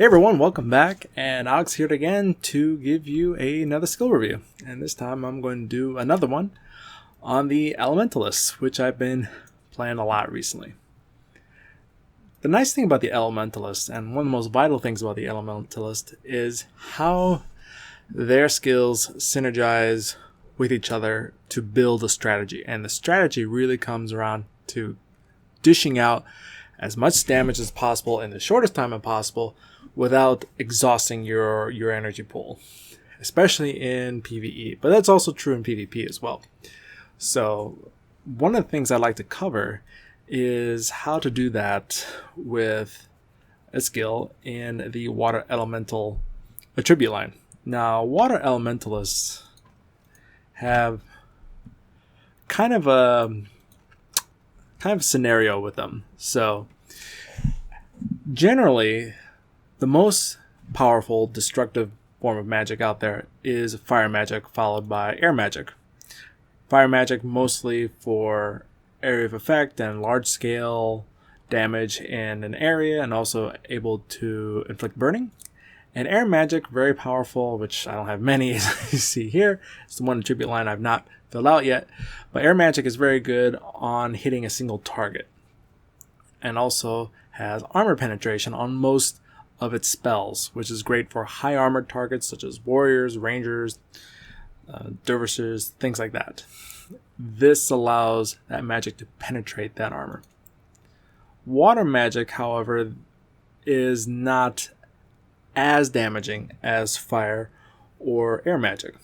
Hey everyone, welcome back, and Alex here again to give you another skill review. And this time I'm going to do another one on the Elementalist, which I've been playing a lot recently. The nice thing about the Elementalist, and one of the most vital things about the Elementalist, is how their skills synergize with each other to build a strategy. And the strategy really comes around to dishing out as much damage as possible in the shortest time as possible without exhausting your energy pool, especially in PvE. But that's also true in PvP as well. So one of the things I'd like to cover is how to do that with a skill in the Water Elemental attribute line. Now, Water Elementalists have kind of a scenario with them. So generally, the most powerful destructive form of magic out there is fire magic, followed by air magic. Fire magic mostly for area of effect and large scale damage in an area, and also able to inflict burning. And air magic, very powerful, which I don't have many, as you see here. It's the one attribute line I've not filled out yet. But air magic is very good on hitting a single target, and also has armor penetration on most of its spells, which is great for high armored targets such as warriors, rangers, dervishes, things like that. This allows that magic to penetrate that armor. Water magic, however, is not as damaging as fire or air magic,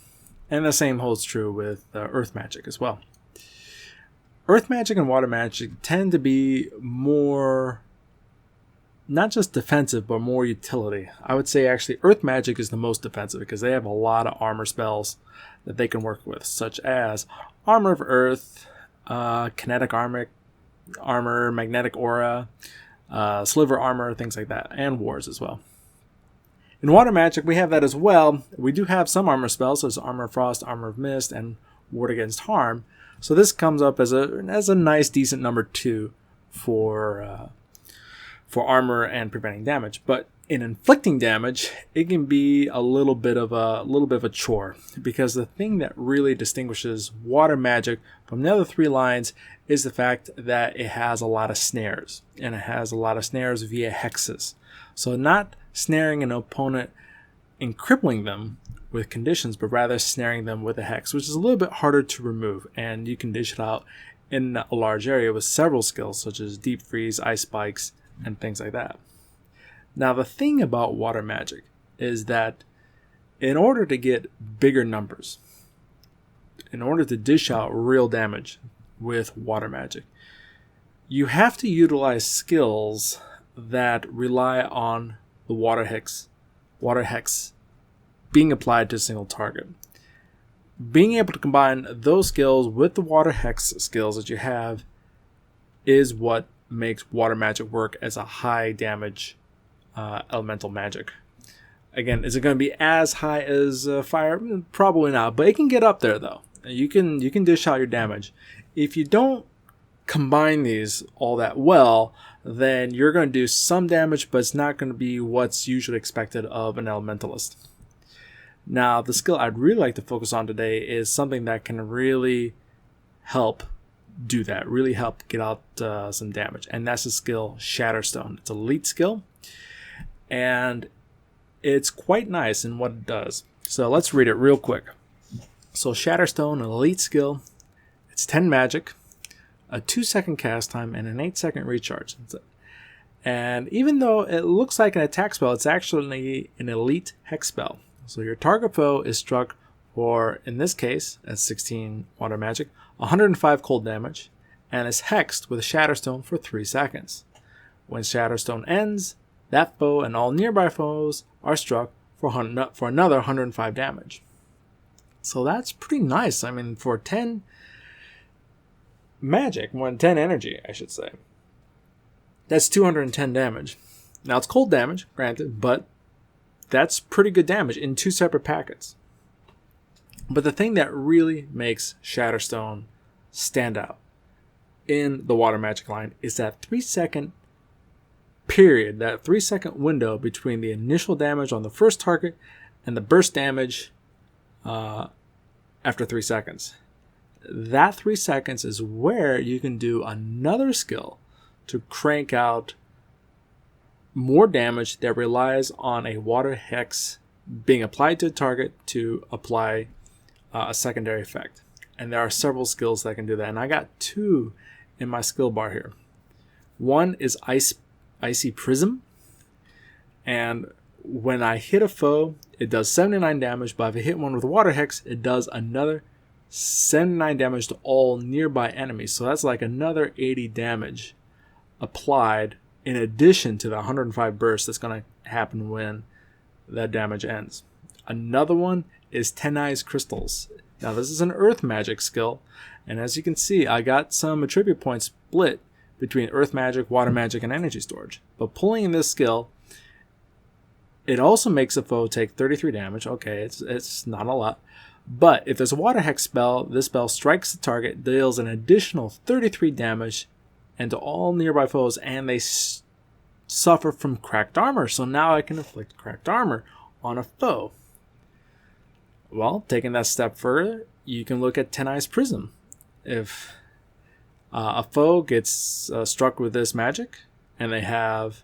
and the same holds true with earth magic as well. Earth magic and water magic tend to be more not just defensive, but more utility. I would say actually Earth magic is the most defensive because they have a lot of armor spells that they can work with, such as Armor of Earth, Kinetic Armor, Magnetic Aura, Sliver Armor, things like that, and Wars as well. In Water magic, we have that as well. We do have some armor spells, such as Armor of Frost, Armor of Mist, and Ward Against Harm. So this comes up as a nice, decent number 2 for armor and preventing damage. But in inflicting damage, it can be a little bit of a chore, because the thing that really distinguishes water magic from the other 3 lines is the fact that it has a lot of snares, and it has a lot of snares via hexes. So not snaring an opponent and crippling them with conditions, but rather snaring them with a hex, which is a little bit harder to remove, and you can dish it out in a large area with several skills such as Deep Freeze, Ice Spikes, and things like that. Now, the thing about water magic is that in order to get bigger numbers, in order to dish out real damage with water magic, you have to utilize skills that rely on the water hex being applied to a single target. Being able to combine those skills with the water hex skills that you have is what makes water magic work as a high damage elemental magic. Again, is it going to be as high as fire? Probably not, but it can get up there though. You can dish out your damage. If you don't combine these all that well, then you're going to do some damage, but it's not going to be what's usually expected of an elementalist. Now, the skill I'd really like to focus on today is something that can really help do that, really help get out some damage, and that's the skill Shatterstone. It's an elite skill, and it's quite nice in what it does. So let's read it real quick. So Shatterstone, an elite skill, it's 10 magic, a 2-second cast time, and an 8-second recharge. And even though it looks like an attack spell, it's actually an elite hex spell. So your target foe is struck for, in this case, at 16 water magic, 105 cold damage, and is hexed with Shatterstone for 3 seconds. When Shatterstone ends, that foe and all nearby foes are struck for another 105 damage. So that's pretty nice. I mean, for 10 magic, 10 energy, I should say, that's 210 damage. Now, it's cold damage, granted, but that's pretty good damage in 2 separate packets. But the thing that really makes Shatterstone stand out in the water magic line is that 3-second period, that 3-second window between the initial damage on the first target and the burst damage after 3 seconds. That 3 seconds is where you can do another skill to crank out more damage that relies on a water hex being applied to a target to apply a secondary effect. And there are several skills that can do that. And I got 2 in my skill bar here. One is Icy Prism. And when I hit a foe, it does 79 damage. But if I hit one with a water hex, it does another 79 damage to all nearby enemies. So that's like another 80 damage applied in addition to the 105 burst that's going to happen when that damage ends. Another one is 10 Eyes Crystals. Now this is an earth magic skill, and as you can see, I got some attribute points split between earth magic, water magic, and energy storage. But pulling this skill, it also makes a foe take 33 damage. Okay, it's not a lot. But if there's a water hex spell, this spell strikes the target, deals an additional 33 damage and to all nearby foes, and they suffer from cracked armor. So now I can inflict cracked armor on a foe. Well, taking that step further, you can look at 10 Eyes Prism. If a foe gets struck with this magic and they have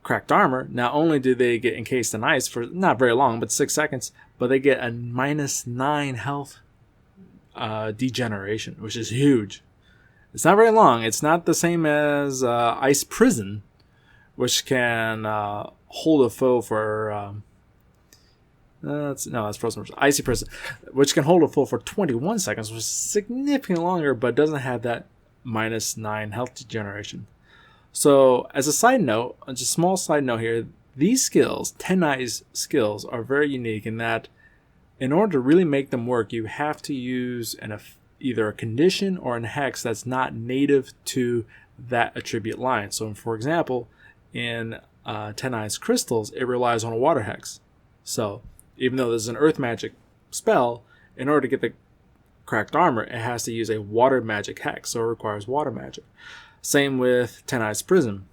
cracked armor, not only do they get encased in ice for not very long, but 6 seconds, but they get a -9 health degeneration, which is huge. It's not very long. It's not the same as Ice Prison, which can hold a foe for that's Frozen. Icy Prison, which can hold a foe for 21 seconds, which is significantly longer, but doesn't have that -9 health degeneration. So, as a side note, just a small side note here, these skills, 10 Eyes skills, are very unique in that in order to really make them work, you have to use either a condition or a hex that's not native to that attribute line. So, for example, in 10 Eyes Crystals, it relies on a water hex. So, even though this is an earth magic spell, in order to get the cracked armor, it has to use a water magic hex, so it requires water magic. Same with 10 Eyes Prism.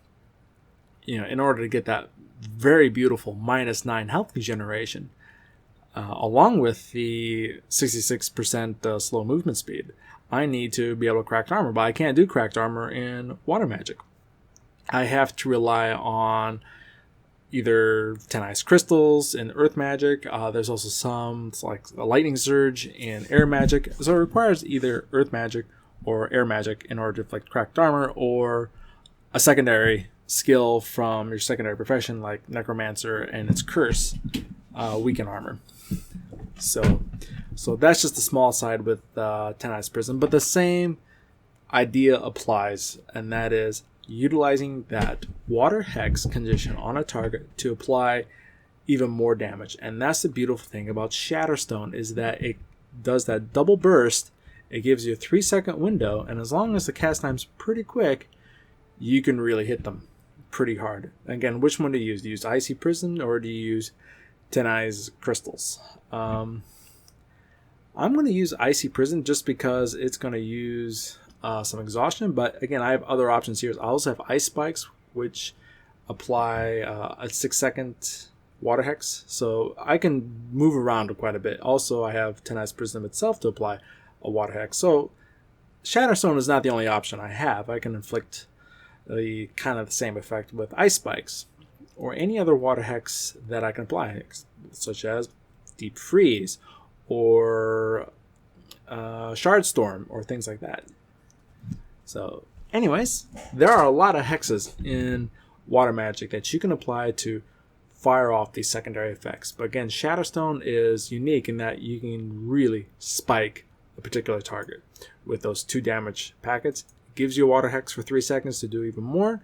In order to get that very beautiful -9 health regeneration, along with the 66% slow movement speed, I need to be able to crack armor, but I can't do cracked armor in water magic. I have to rely on either 10 Eyes Crystals in earth magic. There's also some, it's like a lightning surge in air magic. So it requires either earth magic or air magic in order to inflict cracked armor, or a secondary skill from your secondary profession like necromancer and its curse weaken armor. So that's just a small side with 10 Eyes Prism, but the same idea applies, and that is utilizing that water hex condition on a target to apply even more damage. And that's the beautiful thing about Shatterstone, is that it does that double burst. It gives you a 3-second window, and as long as the cast time's pretty quick, you can really hit them pretty hard. Again, which one do you use? Do you use Icy Prison or do you use 10 Eyes Crystals? I'm going to use Icy Prison just because it's going to use some exhaustion, but again, I have other options here. I also have Ice Spikes, which apply a 6-second water hex, so I can move around quite a bit. Also, I have 10 Eyes Prism itself to apply a water hex. So Shatterstone is not the only option I have. I can inflict the kind of the same effect with Ice Spikes or any other water hex that I can apply, such as Deep Freeze or Shard Storm or things like that. So anyways, there are a lot of hexes in water magic that you can apply to fire off these secondary effects. But again, Shatterstone is unique in that you can really spike a particular target with those 2 damage packets. It gives you a water hex for 3 seconds to do even more,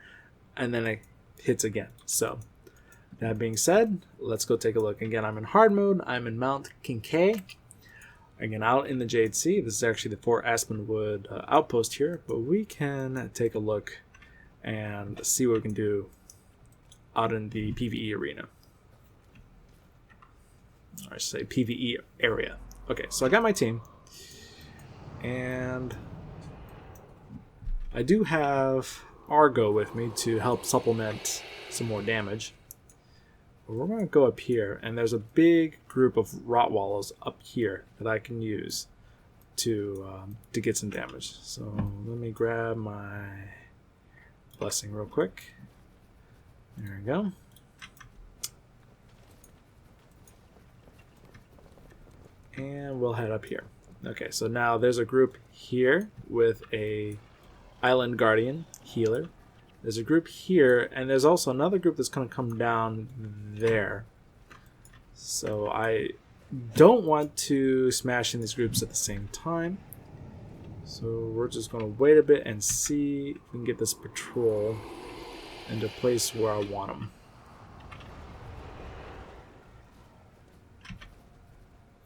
and then it hits again. So that being said, let's go take a look. Again, I'm in hard mode. I'm in Mount Kincaid. Again, out in the Jade Sea. This is actually the Fort Aspenwood outpost here, but we can take a look and see what we can do out in the PvE arena. Or I should say PvE area. Okay, so I got my team, and I do have Argo with me to help supplement some more damage. But we're going to go up here, and there's a big group of rot wallows up here that I can use to get some damage. So let me grab my blessing real quick. There we go. And we'll head up here. Okay, so now there's a group here with a Island Guardian healer. There's a group here, and there's also another group that's going to come down there. So I don't want to smash in these groups at the same time. So we're just going to wait a bit and see if we can get this patrol into a place where I want them.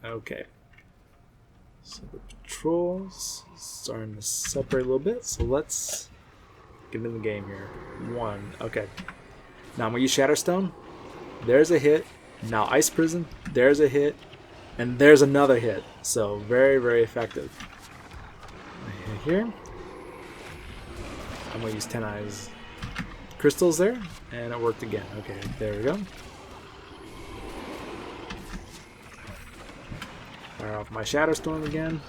Okay. So the patrol's starting to separate a little bit. So let's get in the game here. One. Okay. Now I'm going to use Shatterstone. There's a hit. Now Ice Prison. There's a hit. And there's another hit. So very, very effective. Here. I'm going to use 10 Eyes crystals there. And it worked again. Okay, there we go. Fire off my Shatterstorm again.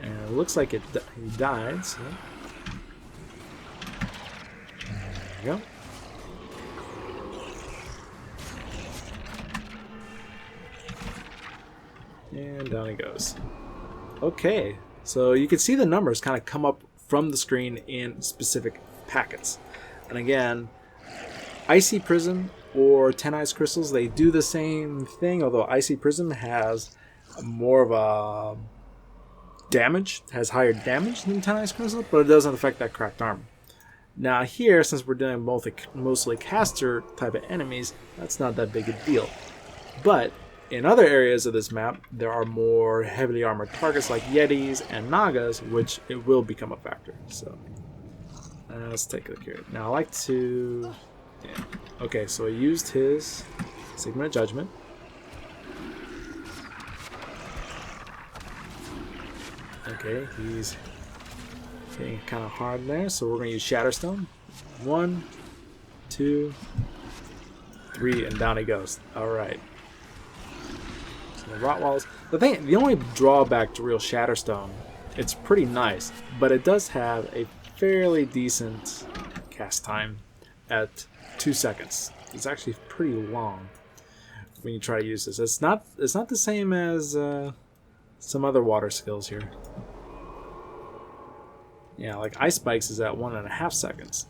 And it looks like he died, so there we go. And down he goes. Okay, so you can see the numbers kind of come up from the screen in specific packets. And again, Icy Prism or 10 Ice Crystals, they do the same thing, although Icy Prism has more of a has higher damage than 10 Ice Crystals, but it doesn't affect that cracked armor. Now here, since we're doing mostly caster type of enemies, that's not that big a deal. But in other areas of this map, there are more heavily armored targets like Yetis and Nagas, which it will become a factor. So let's take a look here. Now I like to... Yeah. Okay, so he used his Sigma Judgment. Okay, he's hitting kind of hard there, so we're going to use Shatterstone. 1, 2, 3, and down he goes. Alright. So the Rotwalls. The only drawback to real Shatterstone, it's pretty nice, but it does have a fairly decent cast time at 2 seconds. It's actually pretty long when you try to use this. It's not the same as some other water skills here. Yeah, like Ice Spikes is at 1.5 seconds.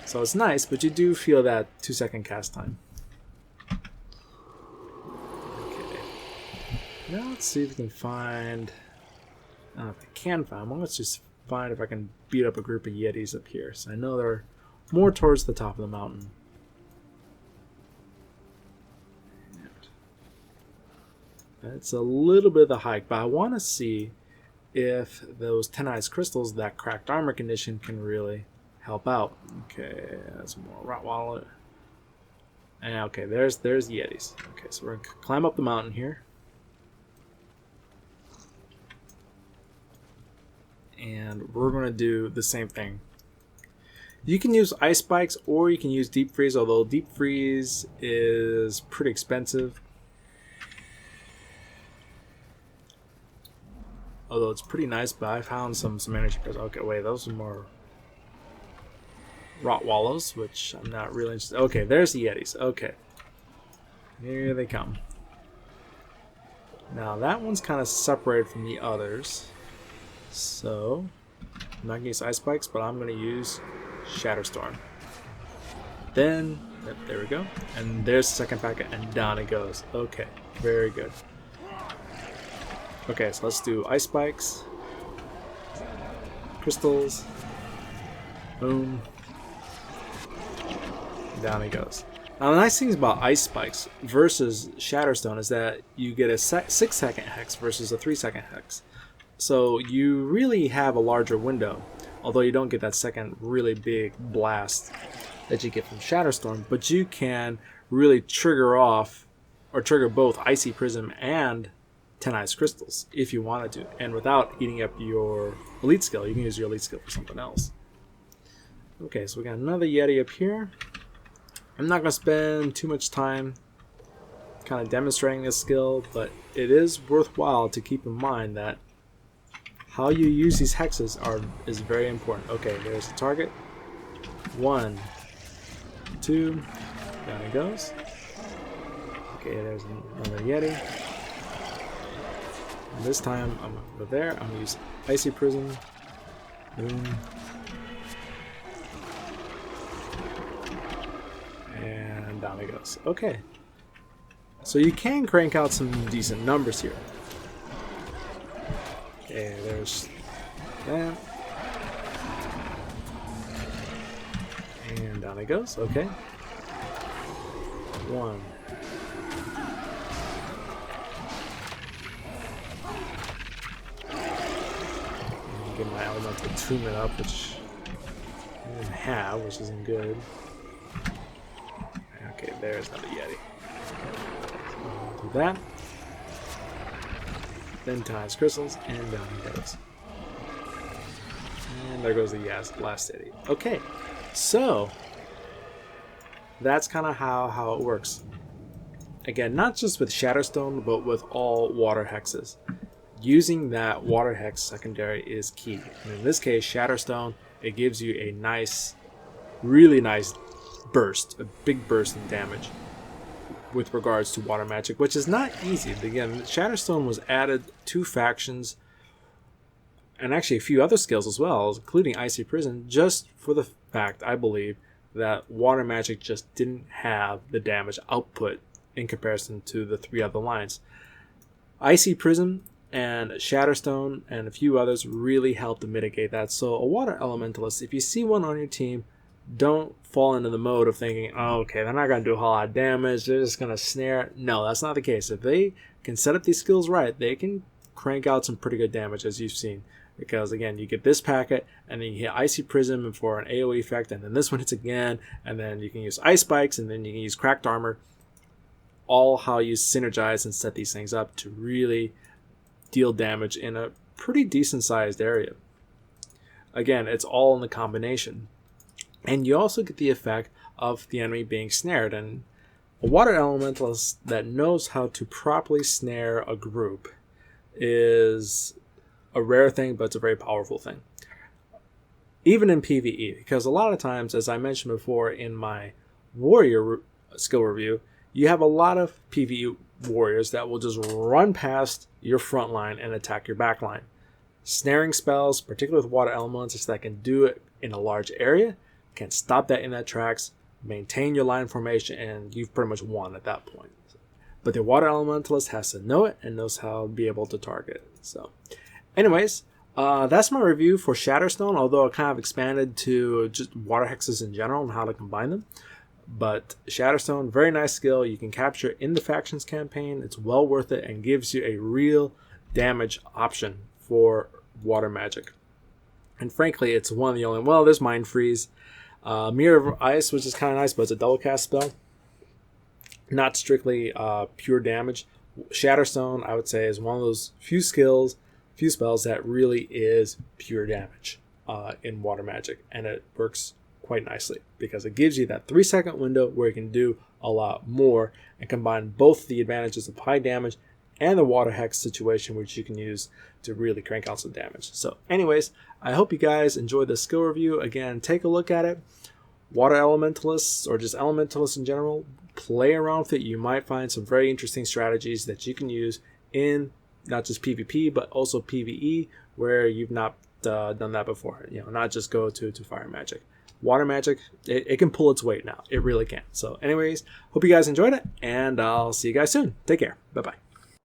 So it's nice, but you do feel that 2 second cast time. Okay. Now let's see if we can find... I don't know if I can find one. Let's just find if I can beat up a group of Yetis up here. So I know they're more towards the top of the mountain. It's a little bit of the hike, but I want to see if those 10 Ice Crystals, that cracked armor condition, can really help out. Okay, that's more Rotwallow. And okay, there's Yetis. Okay, so we're going to climb up the mountain here. And we're going to do the same thing. You can use Ice Spikes or you can use Deep Freeze, although Deep Freeze is pretty expensive. Although it's pretty nice, but I found some energy cards. Okay, wait, those are more Rot Wallows, which I'm not really interested. Okay, there's the Yetis. Okay. Here they come. Now that one's kind of separated from the others. So, I'm not going to use Ice Spikes, but I'm going to use Shatterstorm. Then, yep, there we go. And there's the second packet, and down it goes. Okay, very good. Okay, so let's do Ice Spikes, Crystals, boom, down he goes. Now the nice thing about Ice Spikes versus Shatterstone is that you get a 6 second hex versus a 3 second hex. So you really have a larger window, although you don't get that second really big blast that you get from Shatterstorm, but you can really trigger off, or trigger both Icy Prism and 10 ice crystals if you wanted to. And without eating up your elite skill, you can use your elite skill for something else. Okay, so we got another Yeti up here. I'm not going to spend too much time kind of demonstrating this skill, but it is worthwhile to keep in mind that how you use these hexes is very important. Okay, there's the target. 1, 2, down it goes. Okay, there's another Yeti. And this time I'm over there. I'm gonna use Icy Prism. Boom. And down it goes. Okay. So you can crank out some decent numbers here. Okay, there's that. And down it goes. Okay. 1. Get my elemental attunement up, which I didn't have, which isn't good. Okay, there's another Yeti. So do that. Then ties crystals, and down it goes. And there goes the last Yeti. Okay, so that's kind of how it works. Again, not just with Shatterstone, but with all water hexes. Using that water hex secondary is key. And in this case, Shatterstone, it gives you a nice, really nice burst, a big burst in damage with regards to water magic, which is not easy. Again, Shatterstone was added to factions and actually a few other skills as well, including Icy Prison, just for the fact, I believe, that water magic just didn't have the damage output in comparison to the 3 other lines. Icy Prism and Shatterstone and a few others really helped to mitigate that. So a water elementalist, if you see one on your team, don't fall into the mode of thinking, oh, okay, they're not going to do a whole lot of damage, they're just going to snare. No, that's not the case. If they can set up these skills right, they can crank out some pretty good damage, as you've seen. Because again, you get this packet, and then you hit Icy Prism for an AoE effect, and then this one hits again, and then you can use Ice Spikes, and then you can use Cracked Armor. All how you synergize and set these things up to really deal damage in a pretty decent sized area. Again, it's all in the combination. And you also get the effect of the enemy being snared. And a water elementalist that knows how to properly snare a group is a rare thing, but it's a very powerful thing. Even in PvE, because a lot of times, as I mentioned before in my warrior skill review, you have a lot of PvE warriors that will just run past your front line and attack your back line. Snaring spells, particularly with water elements, that can do it in a large area, can stop that in that tracks, maintain your line formation, and you've pretty much won at that point. But the water elementalist has to know it and knows how to be able to target it. So, anyways, that's my review for Shatterstone, although I kind of expanded to just water hexes in general and how to combine them. But Shatterstone, very nice skill. You can capture in the factions campaign. It's well worth it and gives you a real damage option for water magic. And frankly, it's one of the only... Well, there's Mind Freeze. Mirror of Ice, which is kind of nice, but it's a double cast spell. Not strictly pure damage. Shatterstone, I would say, is one of those few spells that really is pure damage in water magic. And it works quite nicely because it gives you that 3-second window where you can do a lot more and combine both the advantages of high damage and the water hex situation, which you can use to really crank out some damage. So anyways, I hope you guys enjoyed this skill review. Again, take a look at it. Water elementalists or just elementalists in general, play around with it. You might find some very interesting strategies that you can use in not just PvP but also PvE where you've not done that before. Not just go to fire magic. Water magic, it can pull its weight now. It really can. So anyways, hope you guys enjoyed it, and I'll see you guys soon. Take care. Bye-bye.